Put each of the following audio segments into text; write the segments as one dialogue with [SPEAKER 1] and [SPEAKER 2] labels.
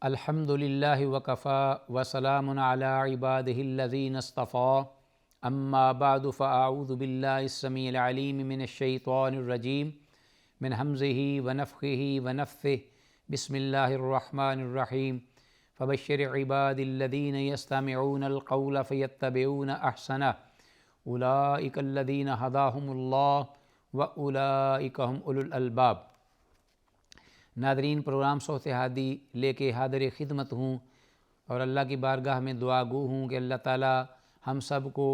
[SPEAKER 1] الحمد للہ وکفی وسلام علی عبادہ الذین اصطفی اما بعد فاعوذ باللہ السمیع العلیم من الشیطان الرجیم من حمزہ ونفخہ ونفثہ بسم اللہ الرحمن الرحیم فبشر عباد الذین یستمعون القول فیتبعون احسنہ اولئک الذین ھداھم اللہ واولئک ھم اولو الالباب۔ ناظرین، پروگرام صوت ہادی لے کے حاضر خدمت ہوں اور اللہ کی بارگاہ میں دعا گو ہوں کہ اللہ تعالی ہم سب کو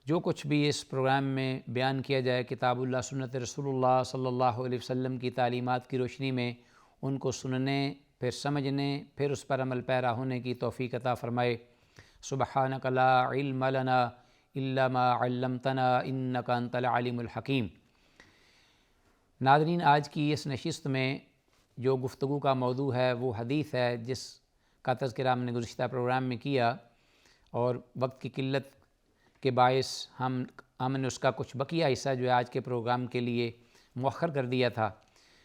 [SPEAKER 1] جو کچھ بھی اس پروگرام میں بیان کیا جائے کتاب اللہ سنت رسول اللہ صلی اللہ علیہ وسلم کی تعلیمات کی روشنی میں ان کو سننے، پھر سمجھنے، پھر اس پر عمل پیرا ہونے کی توفیق عطا فرمائے۔ سبحانک لا علم لنا الا ما علمتنا انک انت العلیم الحکیم۔ ناظرین، آج کی اس نشست میں جو گفتگو کا موضوع ہے وہ حدیث ہے جس کا تذکرہ ہم نے گزشتہ پروگرام میں کیا، اور وقت کی قلت کے باعث ہم نے اس کا کچھ بقیہ حصہ جو ہے آج کے پروگرام کے لیے مؤخر کر دیا تھا۔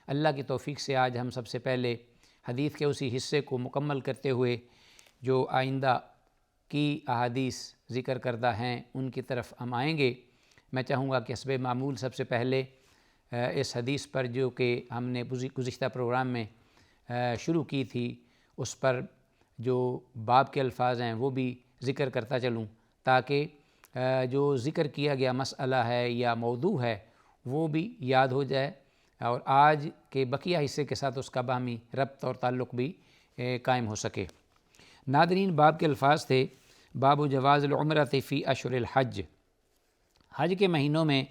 [SPEAKER 1] اللہ کی توفیق سے آج ہم سب سے پہلے حدیث کے اسی حصے کو مکمل کرتے ہوئے جو آئندہ کی احادیث ذکر کردہ ہیں ان کی طرف ہم آئیں گے۔ میں چاہوں گا کہ حسب معمول سب سے پہلے اس حدیث پر جو کہ ہم نے گزشتہ پروگرام میں شروع کی تھی اس پر جو باب کے الفاظ ہیں وہ بھی ذکر کرتا چلوں، تاکہ جو ذکر کیا گیا مسئلہ ہے یا موضوع ہے وہ بھی یاد ہو جائے اور آج کے بقیہ حصے کے ساتھ اس کا باہمی ربط اور تعلق بھی قائم ہو سکے۔ ناظرین، باب کے الفاظ تھے: باب جواز العمرۃ فی اشہر الحج، حج کے مہینوں میں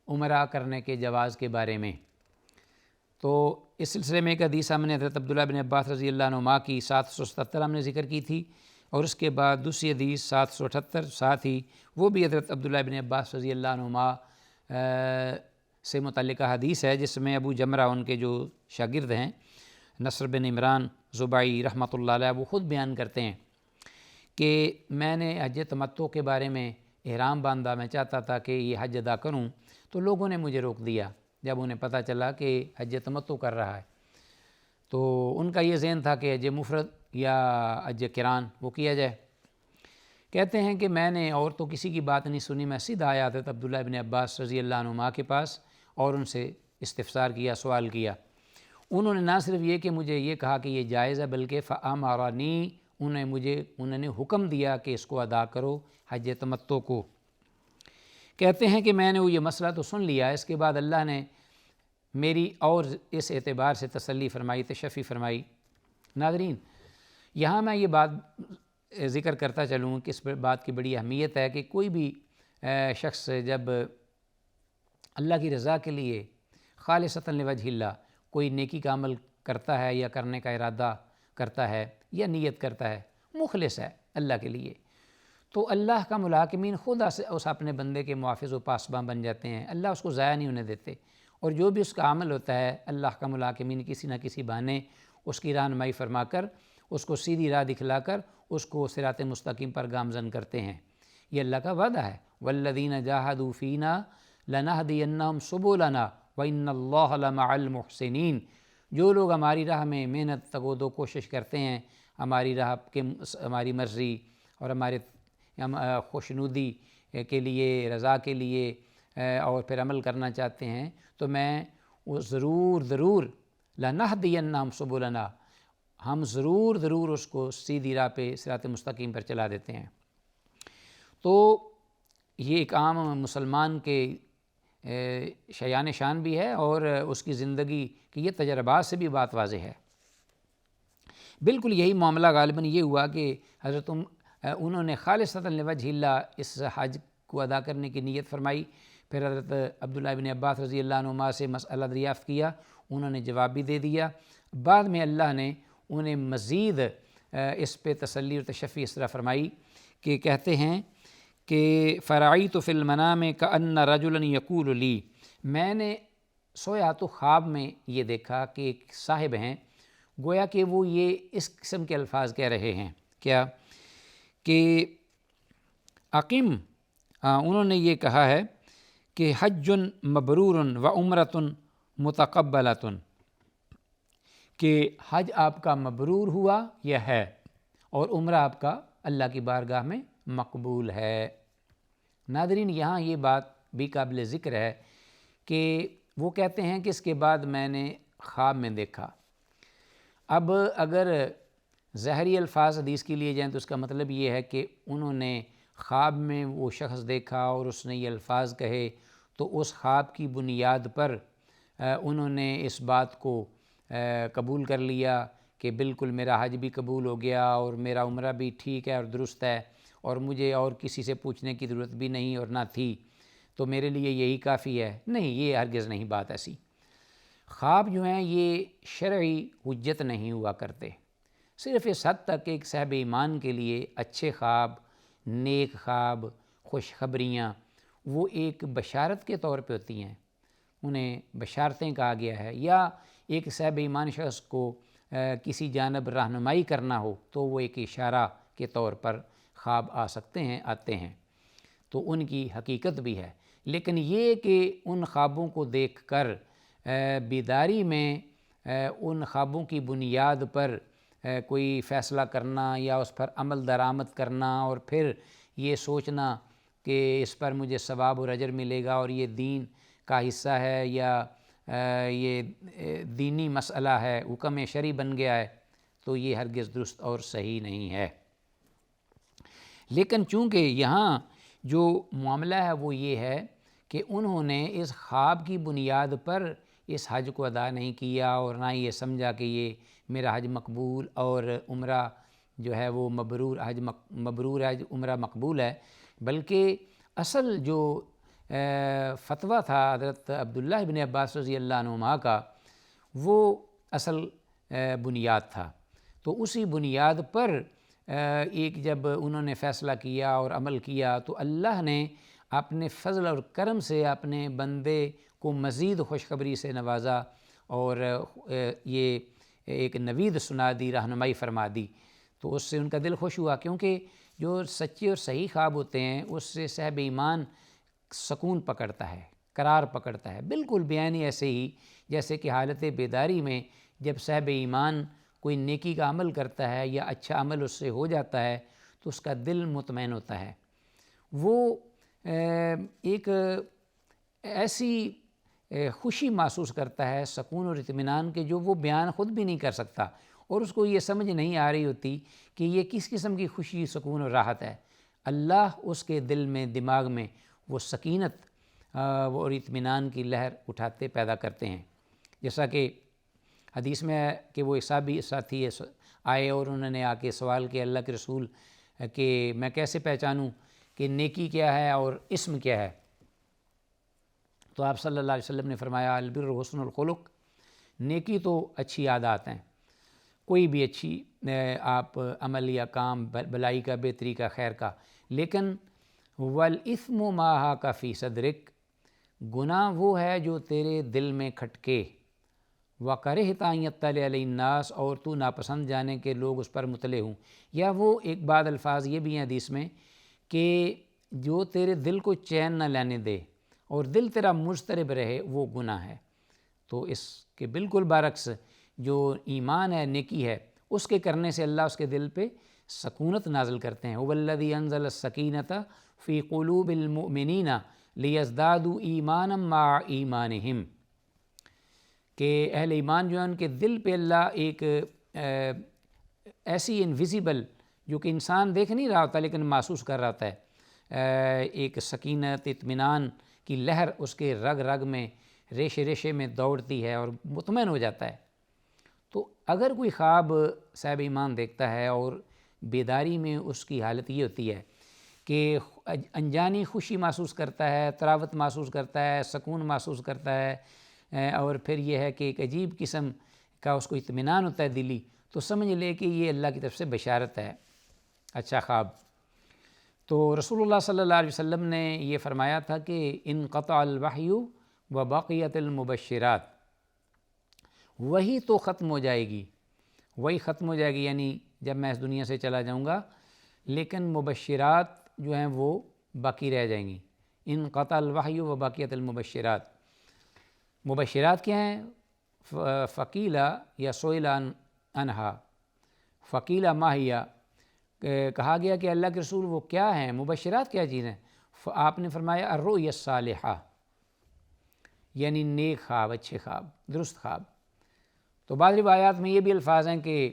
[SPEAKER 1] عمرہ کرنے کے جواز کے بارے میں۔ تو اس سلسلے میں ایک حدیث ہم نے حضرت عبداللہ بن عباس رضی اللہ عنہما کی 777 ہم نے ذکر کی تھی، اور اس کے بعد دوسری حدیث 778 ساتھ ہی وہ بھی حضرت عبداللہ بن عباس رضی اللہ عنہما سے متعلقہ حدیث ہے، جس میں ابو جمرہ ان کے جو شاگرد ہیں نصر بن عمران زبائی رحمۃ اللہ علیہ، وہ خود بیان کرتے ہیں کہ میں نے حج تمتع کے بارے میں احرام باندھا، میں چاہتا تھا کہ یہ حج ادا کروں، تو لوگوں نے مجھے روک دیا جب انہیں پتہ چلا کہ حج تمتع کر رہا ہے۔ تو ان کا یہ ذہن تھا کہ حج مفرد یا حج قران وہ کیا جائے۔ کہتے ہیں کہ میں نے اور تو کسی کی بات نہیں سنی، میں سیدھا آیا حضرت عبداللہ بن عباس رضی اللہ عنہما کے پاس اور ان سے استفسار کیا، سوال کیا۔ انہوں نے نہ صرف یہ کہ مجھے یہ کہا کہ یہ جائز ہے، بلکہ فَأَمَرَنِي، انہوں نے حکم دیا کہ اس کو ادا کرو، حج تمتع کو۔ کہتے ہیں کہ میں نے وہ یہ مسئلہ تو سن لیا، اس کے بعد اللہ نے میری اور اس اعتبار سے تسلی فرمائی، تشفی فرمائی۔ ناظرین، یہاں میں یہ بات ذکر کرتا چلوں کہ اس بات کی بڑی اہمیت ہے کہ کوئی بھی شخص جب اللہ کی رضا کے لیے خالصۃ لوجہ اللہ کوئی نیکی کا عمل کرتا ہے یا کرنے کا ارادہ کرتا ہے یا نیت کرتا ہے، مخلص ہے اللہ کے لیے، تو اللہ کا ملاکمین خود اس اپنے بندے کے محافظ و پاسباں بن جاتے ہیں۔ اللہ اس کو ضائع نہیں ہونے دیتے، اور جو بھی اس کا عمل ہوتا ہے اللہ کا ملاکمین کسی نہ کسی بہانے اس کی رہنمائی فرما کر، اس کو سیدھی راہ دکھلا کر اس کو صراط مستقیم پر گامزن کرتے ہیں۔ یہ اللہ کا وعدہ ہے، والذین جاہدوا فینا لنہدینہم سبلنا وان اللہ لمع المحسنین۔ جو لوگ ہماری راہ میں محنت تگود و کوشش کرتے ہیں، ہماری راہ کے ہماری مرضی اور ہمارے خوشنودی کے لیے، رضا کے لیے، اور پھر عمل کرنا چاہتے ہیں، تو میں وہ ضرور لنہدینہم سبلنا، ہم ضرور اس کو سیدھی راہ پہ صراط مستقیم پر چلا دیتے ہیں۔ تو یہ ایک عام مسلمان کے شان بھی ہے، اور اس کی زندگی کی یہ تجربات سے بھی بات واضح ہے۔ بالکل یہی معاملہ غالباً یہ ہوا کہ انہوں نے خالصۃ لوجہ اللہ اس حج کو ادا کرنے کی نیت فرمائی، پھر حضرت عبداللہ بن عباس رضی اللہ عنہما سے مسئلہ دریافت کیا، انہوں نے جواب بھی دے دیا۔ بعد میں اللہ نے انہیں مزید اس پہ تسلی اور تشفی اس طرح فرمائی کہ کہتے ہیں کہ فَرَأَيْتُ فِي الْمَنَامِ كَأَنَّ رَجُلًا يَقُولُ لِي، میں نے سویا تو خواب میں یہ دیکھا کہ ایک صاحب ہیں، گویا کہ وہ یہ اس قسم کے الفاظ کہہ رہے ہیں، کیا کہ اقیم، انہوں نے یہ کہا ہے کہ حج مبرور و عمرۃ متقبلۃ، کہ حج آپ کا مبرور ہوا یا ہے، اور عمرہ آپ کا اللہ کی بارگاہ میں مقبول ہے۔ ناظرین، یہاں یہ بات بھی قابل ذکر ہے کہ وہ کہتے ہیں کہ اس کے بعد میں نے خواب میں دیکھا۔ اب اگر ظاہری الفاظ حدیث کے لیے جائیں تو اس کا مطلب یہ ہے کہ انہوں نے خواب میں وہ شخص دیکھا اور اس نے یہ الفاظ کہے، تو اس خواب کی بنیاد پر انہوں نے اس بات کو قبول کر لیا کہ بالکل میرا حج بھی قبول ہو گیا اور میرا عمرہ بھی ٹھیک ہے اور درست ہے، اور مجھے اور کسی سے پوچھنے کی ضرورت بھی نہیں اور نہ تھی، تو میرے لیے یہی کافی ہے۔ نہیں، یہ ہرگز نہیں بات ایسی۔ خواب جو ہیں یہ شرعی حجت نہیں ہوا کرتے، صرف اس حد تک ایک صاحب ایمان کے لیے اچھے خواب، نیک خواب، خوشخبریاں وہ ایک بشارت کے طور پہ ہوتی ہیں، انہیں بشارتیں کہا گیا ہے، یا ایک صاحب ایمان شخص کو کسی جانب رہنمائی کرنا ہو تو وہ ایک اشارہ کے طور پر خواب آ سکتے ہیں، آتے ہیں، تو ان کی حقیقت بھی ہے۔ لیکن یہ کہ ان خوابوں کو دیکھ کر بیداری میں ان خوابوں کی بنیاد پر کوئی فیصلہ کرنا یا اس پر عمل درآمد کرنا اور پھر یہ سوچنا کہ اس پر مجھے ثواب اور اجر ملے گا اور یہ دین کا حصہ ہے یا یہ دینی مسئلہ ہے، حکم شرعی بن گیا ہے، تو یہ ہرگز درست اور صحیح نہیں ہے۔ لیکن چونکہ یہاں جو معاملہ ہے وہ یہ ہے کہ انہوں نے اس خواب کی بنیاد پر اس حج کو ادا نہیں کیا اور نہ یہ سمجھا کہ یہ میرا حج مقبول اور عمرہ جو ہے وہ مبرور ہے، عمرہ مقبول ہے، بلکہ اصل جو فتویٰ تھا حضرت عبداللہ بن عباس رضی اللہ عنہما کا، وہ اصل بنیاد تھا۔ تو اسی بنیاد پر ایک جب انہوں نے فیصلہ کیا اور عمل کیا تو اللہ نے اپنے فضل اور کرم سے اپنے بندے کو مزید خوشخبری سے نوازا اور یہ ایک نوید سنا دی، رہنمائی فرما دی، تو اس سے ان کا دل خوش ہوا، کیونکہ جو سچے اور صحیح خواب ہوتے ہیں اس سے صاحب ایمان سکون پکڑتا ہے، قرار پکڑتا ہے، بالکل بیانی ایسے ہی جیسے کہ حالت بیداری میں جب صاحب ایمان کوئی نیکی کا عمل کرتا ہے یا اچھا عمل اس سے ہو جاتا ہے تو اس کا دل مطمئن ہوتا ہے، وہ ایک ایسی خوشی محسوس کرتا ہے، سکون اور اطمینان کے جو وہ بیان خود بھی نہیں کر سکتا، اور اس کو یہ سمجھ نہیں آ رہی ہوتی کہ یہ کس قسم کی خوشی، سکون اور راحت ہے۔ اللہ اس کے دل میں، دماغ میں وہ سکینت اور اطمینان کی لہر اٹھاتے پیدا کرتے ہیں، جیسا کہ حدیث میں ہے کہ وہ ساتھی آئے اور انہوں نے آ کے سوال کیا اللہ کے رسول کہ میں کیسے پہچانوں کہ نیکی کیا ہے اور اسم کیا ہے؟ تو آپ صلی اللہ علیہ وسلم نے فرمایا البر حسن الخلق، نیکی تو اچھی عادات ہیں، کوئی بھی اچھی آپ عمل یا کام، بلائی کا، بہتری کا، خیر کا، لیکن والاثم ما حاک فی صدرک، گناہ وہ ہے جو تیرے دل میں کھٹکے، وَكَرِهْتَ أَن يَطَّلِعَ عَلَيْهِ النَّاسُ، اور تو ناپسند جانے کے لوگ اس پر مطلع ہوں، یا وہ ایک بعض الفاظ یہ بھی ہیں حدیث میں کہ جو تیرے دل کو چین نہ لینے دے اور دل تیرا مضطرب رہے، وہ گناہ ہے۔ تو اس کے بالکل برعکس جو ایمان ہے، نیکی ہے، اس کے کرنے سے اللہ اس کے دل پہ سکونت نازل کرتے ہیں۔ هُوَ الَّذِي أَنزَلَ السَّكِينَةَ فِي قُلُوبِ الْمُؤْمِنِينَ لِيَزْدَادُوا إِيمَانًا مَعَ إِيمَانِهِمْ، کہ اہل ایمان جو ہیں ان کے دل پہ اللہ ایک ایسی انویزیبل، جو کہ انسان دیکھ نہیں رہا ہوتا لیکن محسوس کر رہا ہوتا ہے، ایک سکینت، اطمینان کی لہر اس کے رگ رگ میں، ریشے ریشے میں دوڑتی ہے اور مطمئن ہو جاتا ہے۔ تو اگر کوئی خواب صاحب ایمان دیکھتا ہے اور بیداری میں اس کی حالت یہ ہوتی ہے کہ انجانی خوشی محسوس کرتا ہے، تراوت محسوس کرتا ہے، سکون محسوس کرتا ہے، اور پھر یہ ہے کہ ایک عجیب قسم کا اس کو اطمینان ہوتا ہے دلی، تو سمجھ لے کہ یہ اللہ کی طرف سے بشارت ہے، اچھا خواب۔ تو رسول اللہ صلی اللہ علیہ وسلم نے یہ فرمایا تھا کہ انقطع الوحی وبقیت المبشرات، وہی تو ختم ہو جائے گی، وہی ختم ہو جائے گی، یعنی جب میں اس دنیا سے چلا جاؤں گا، لیکن مبشرات جو ہیں وہ باقی رہ جائیں گی۔ انقطع الوحی وبقیت المبشرات، مبشرات کیا ہیں؟ فقیلا یا سوئلا انہا، فقیلا ماہیا، کہا گیا کہ اللہ کے رسول وہ کیا ہیں، مبشرات کیا چیزیں؟ آپ نے فرمایا الرؤیا الصالحہ، یعنی نیک خواب، اچھے خواب، درست خواب۔ تو بعض روایات میں یہ بھی الفاظ ہیں کہ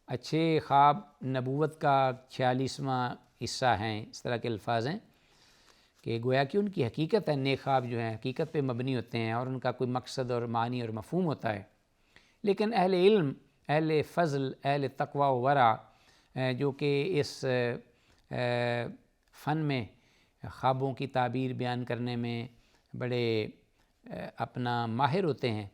[SPEAKER 1] اچھے خواب نبوت کا 46واں حصہ ہیں، اس طرح کے الفاظ ہیں کہ گویا کہ ان کی حقیقت ہے، نیک خواب جو ہیں حقیقت پہ مبنی ہوتے ہیں اور ان کا کوئی مقصد اور معنی اور مفہوم ہوتا ہے۔ لیکن اہل علم، اہل فضل، اہل تقوی و ورع جو کہ اس فن میں خوابوں کی تعبیر بیان کرنے میں بڑے اپنا ماہر ہوتے ہیں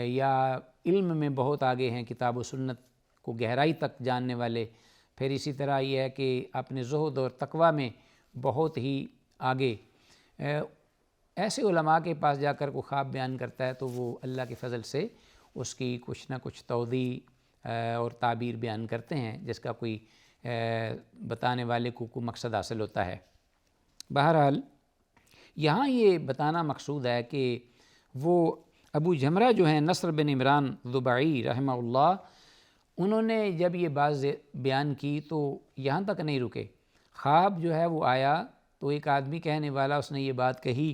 [SPEAKER 1] یا علم میں بہت آگے ہیں، کتاب و سنت کو گہرائی تک جاننے والے، پھر اسی طرح یہ ہے کہ اپنے زہد اور تقوی میں بہت ہی آگے، ایسے علماء کے پاس جا کر کوئی خواب بیان کرتا ہے تو وہ اللہ کے فضل سے اس کی کچھ نہ کچھ توضیح اور تعبیر بیان کرتے ہیں جس کا کوئی بتانے والے کو کوئی مقصد حاصل ہوتا ہے۔ بہرحال یہاں یہ بتانا مقصود ہے کہ وہ ابو جمرہ جو ہیں نصر بن عمران ضبعی رحمہ اللہ، انہوں نے جب یہ بات بیان کی تو یہاں تک نہیں رکے، خواب جو ہے وہ آیا تو ایک آدمی کہنے والا، اس نے یہ بات کہی،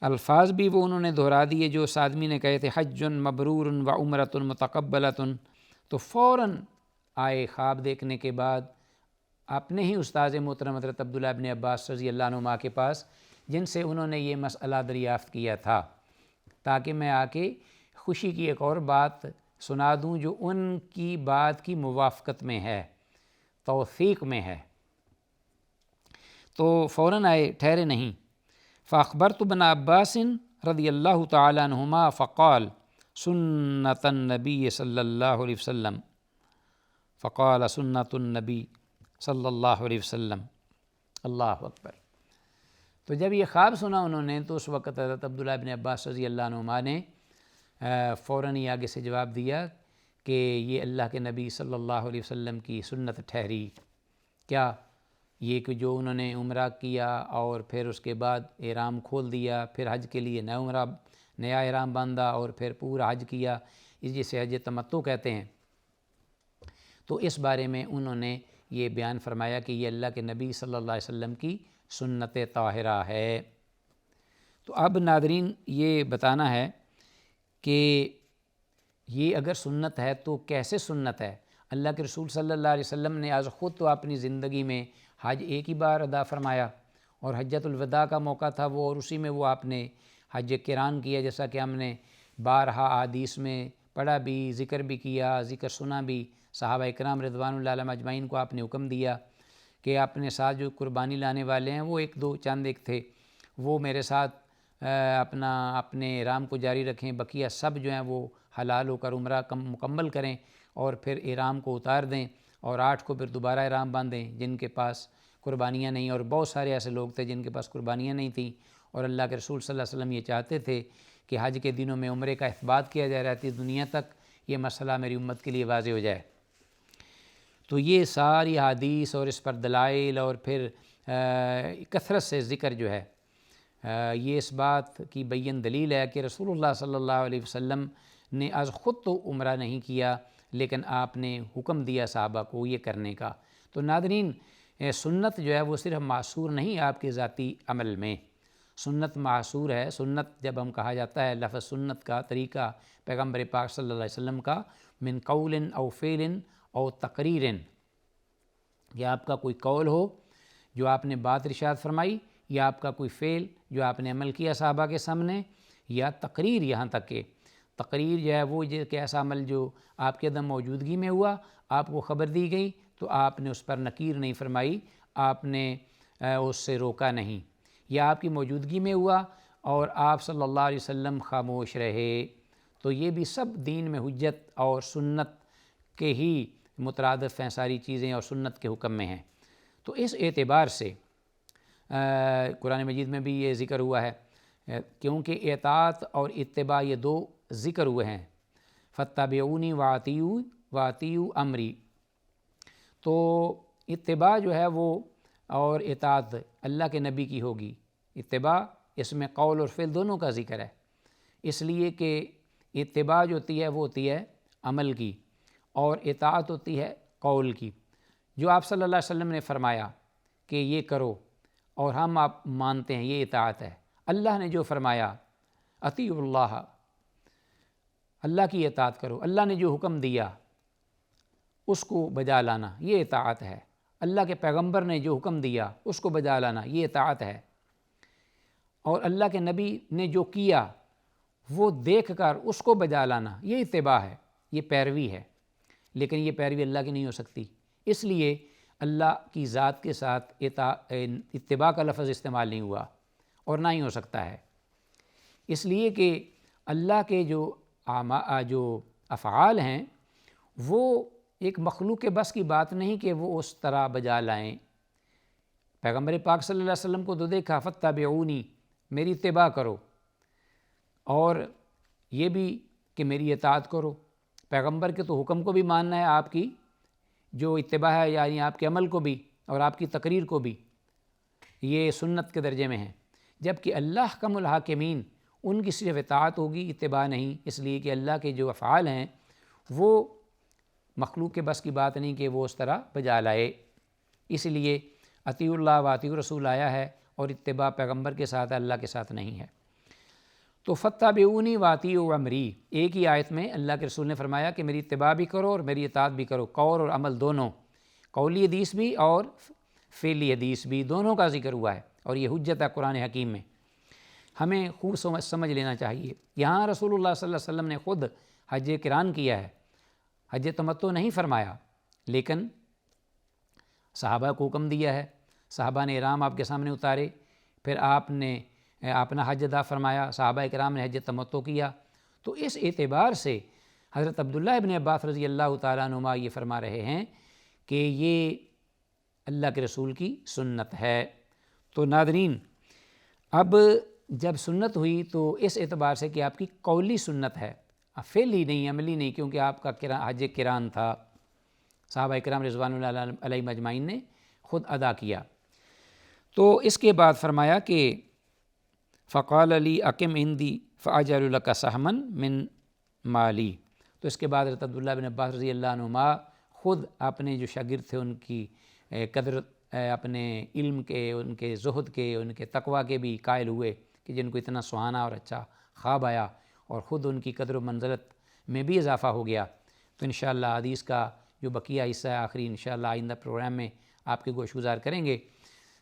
[SPEAKER 1] الفاظ بھی وہ انہوں نے دہرا دیے جو اس آدمی نے کہے تھے، حج مبرور و عمرۃ متقبلۃ، تو فوراً آئے خواب دیکھنے کے بعد اپنے ہی استاذ محترم حضرت عبداللہ ابن عباس رضی اللہ عنہما کے پاس، جن سے انہوں نے یہ مسئلہ دریافت کیا تھا، تاکہ میں آ کے خوشی کی ایک اور بات سنا دوں جو ان کی بات کی موافقت میں ہے، توثیق میں ہے۔ تو فوراً آئے، ٹھہرے نہیں۔ فاخبرت ابن عباس رضی اللہ تعالی عنہما فقال سنت النبی صلی اللہ علیہ وسلم، فقال سنت النبی صلی اللہ علیہ وسلم، اللہ اکبر۔ تو جب یہ خواب سنا انہوں نے تو اس وقت حضرت عبداللہ ابن عباس رضی اللہ عنہما نے فوراً ہی آگے سے جواب دیا کہ یہ اللہ کے نبی صلی اللہ علیہ وسلم کی سنت ٹھہری۔ کیا؟ یہ کہ جو انہوں نے عمرہ کیا اور پھر اس کے بعد احرام کھول دیا، پھر حج کے لیے نیا احرام باندھا اور پھر پورا حج کیا، اس جسے حج تمتع کہتے ہیں۔ تو اس بارے میں انہوں نے یہ بیان فرمایا کہ یہ اللہ کے نبی صلی اللہ علیہ وسلم کی سنت طاہرہ ہے۔ تو اب ناظرین یہ بتانا ہے کہ یہ اگر سنت ہے تو کیسے سنت ہے؟ اللہ کے رسول صلی اللہ علیہ وسلم نے از خود تو اپنی زندگی میں حج ایک ہی بار ادا فرمایا اور حجۃ الوداع کا موقع تھا وہ، اور اسی میں وہ آپ نے حج قران کیا، جیسا کہ ہم نے بارہا احادیث میں پڑھا بھی، ذکر بھی کیا، ذکر سنا بھی۔ صحابہ اکرام رضوان اللہ علیہم اجمعین کو آپ نے حکم دیا کہ اپنے ساتھ جو قربانی لانے والے ہیں وہ ایک دو چند ایک تھے، وہ میرے ساتھ اپنے احرام کو جاری رکھیں، بقیہ سب جو ہیں وہ حلال ہو کر عمرہ مکمل کریں اور پھر احرام کو اتار دیں اور 8 کو پھر دوبارہ احرام باندھیں جن کے پاس قربانیاں نہیں۔ اور بہت سارے ایسے لوگ تھے جن کے پاس قربانیاں نہیں تھیں، اور اللہ کے رسول صلی اللہ علیہ وسلم یہ چاہتے تھے کہ حج کے دنوں میں عمرے کا اثبات کیا جائے، رہتی دنیا تک یہ مسئلہ میری امت کے لیے واضح ہو جائے۔ تو یہ ساری حدیث اور اس پر دلائل اور پھر کثرت سے ذکر جو ہے یہ اس بات کی بین دلیل ہے کہ رسول اللہ صلی اللہ علیہ وسلم نے از خود تو عمرہ نہیں کیا، لیکن آپ نے حکم دیا صحابہ کو یہ کرنے کا۔ تو ناظرین سنت جو ہے وہ صرف معصور نہیں آپ کے ذاتی عمل میں، سنت معصور ہے۔ سنت جب ہم کہا جاتا ہے، لفظ سنت کا طریقہ پیغمبر پاک صلی اللہ علیہ وسلم کا، من قول او فعل او تقریر، یا آپ کا کوئی قول ہو جو آپ نے بات ارشاد فرمائی، یا آپ کا کوئی فعل جو آپ نے عمل کیا صحابہ کے سامنے، یا تقریر، یہاں تک کہ تقریر جو ہے وہ کہ ایسا عمل جو آپ کے عدم موجودگی میں ہوا، آپ کو خبر دی گئی تو آپ نے اس پر نکیر نہیں فرمائی، آپ نے اس سے روکا نہیں، یا آپ کی موجودگی میں ہوا اور آپ صلی اللہ علیہ وسلم خاموش رہے، تو یہ بھی سب دین میں حجت اور سنت کے ہی مترادف ہیں، ساری چیزیں اور سنت کے حکم میں ہیں۔ تو اس اعتبار سے قرآن مجید میں بھی یہ ذکر ہوا ہے، کیونکہ اطاعت اور اتباع یہ دو ذکر ہوئے ہیں، فاتبعونی واطیعوا امری۔ تو اتباع جو ہے وہ اور اطاعت اللہ کے نبی کی ہوگی، اتباع اس میں قول اور فعل دونوں کا ذکر ہے، اس لیے کہ اتباع جو ہوتی ہے وہ ہوتی ہے عمل کی، اور اطاعت ہوتی ہے قول کی۔ جو آپ صلی اللہ علیہ وسلم نے فرمایا کہ یہ کرو اور ہم آپ مانتے ہیں، یہ اطاعت ہے۔ اللہ نے جو فرمایا اطیعوا اللہ، اللہ کی اطاعت کرو، اللہ نے جو حکم دیا اس کو بجا لانا، یہ اطاعت ہے۔ اللہ کے پیغمبر نے جو حکم دیا اس کو بجا لانا، یہ اطاعت ہے۔ اور اللہ کے نبی نے جو کیا وہ دیکھ کر اس کو بجا لانا، یہ اتباع ہے، یہ پیروی ہے۔ لیکن یہ پیروی اللہ کی نہیں ہو سکتی، اس لیے اللہ کی ذات کے ساتھ اتباع کا لفظ استعمال نہیں ہوا اور نہ ہی ہو سکتا ہے، اس لیے کہ اللہ کے جو افعال ہیں وہ ایک مخلوق کے بس کی بات نہیں کہ وہ اس طرح بجا لائیں۔ پیغمبر پاک صلی اللہ علیہ وسلم کو تو دیکھا فاتبعونی، میری اتباع کرو، اور یہ بھی کہ میری اطاعت کرو۔ پیغمبر کے تو حکم کو بھی ماننا ہے، آپ کی جو اتباع ہے یعنی آپ کے عمل کو بھی اور آپ کی تقریر کو بھی، یہ سنت کے درجے میں ہیں۔ جبکہ اللہ احکم الحاکمین، ان کی صرف اطاعت ہوگی، اتباع نہیں، اس لیے کہ اللہ کے جو افعال ہیں وہ مخلوق کے بس کی بات نہیں کہ وہ اس طرح بجا لائے۔ اس لیے اطیعوا اللہ و اطیعوا الرسول آیا ہے، اور اتباع پیغمبر کے ساتھ ہے، اللہ کے ساتھ نہیں ہے۔ تو فاتبعونی واطیعوا امری، ایک ہی آیت میں اللہ کے رسول نے فرمایا کہ میری اتباع بھی کرو اور میری اطاعت بھی کرو، قول اور عمل دونوں، قولی حدیث بھی اور فعلی حدیث بھی، دونوں کا ذکر ہوا ہے، اور یہ حجت ہے قرآن حکیم میں، ہمیں خوب سمجھ لینا چاہیے۔ یہاں رسول اللہ صلی اللہ علیہ وسلم نے خود حج قران کیا ہے، حج تمتع نہیں فرمایا، لیکن صحابہ کو حکم دیا ہے، صحابہ نے احرام آپ کے سامنے اتارے، پھر آپ نے اپنا حج ادا فرمایا، صحابہ کرام نے حج تمتع کیا۔ تو اس اعتبار سے حضرت عبداللہ ابن عباس رضی اللہ تعالیٰ عنہما یہ فرما رہے ہیں کہ یہ اللہ کے رسول کی سنت ہے۔ تو ناظرین، اب جب سنت ہوئی تو اس اعتبار سے کہ آپ کی قولی سنت ہے، فعلی نہیں، عملی نہیں، کیونکہ آپ کا حج قران تھا، صحابہ کرام رضوان اللہ علیہم اجمعین نے خود ادا کیا۔ تو اس کے بعد فرمایا کہ فقال علی اقم عندی فاجعل لک سہما من مالی، تو اس کے بعد حضرت عبداللہ بن عباس رضی اللہ عنہما خود اپنے جو شاگرد تھے ان کی قدر اپنے علم کے، ان کے زہد کے، ان کے تقوی کے بھی قائل ہوئے کہ جن کو اتنا سہانا اور اچھا خواب آیا، اور خود ان کی قدر و منزلت میں بھی اضافہ ہو گیا۔ تو انشاءاللہ حدیث کا جو بقیہ حصہ ہے آخری انشاءاللہ آئندہ پروگرام میں آپ کے گوش گزار کریں گے۔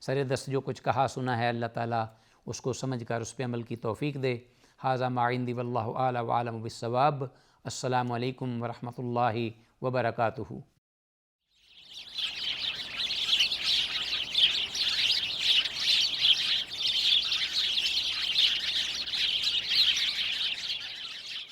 [SPEAKER 1] سر دست جو کچھ کہا سنا ہے اللہ تعالیٰ اس کو سمجھ کر اس پہ عمل کی توفیق دے۔ ھذا ما عندی واللہ اعلم وعلم بالصواب۔ السلام علیکم ورحمۃ اللہ وبرکاتہ۔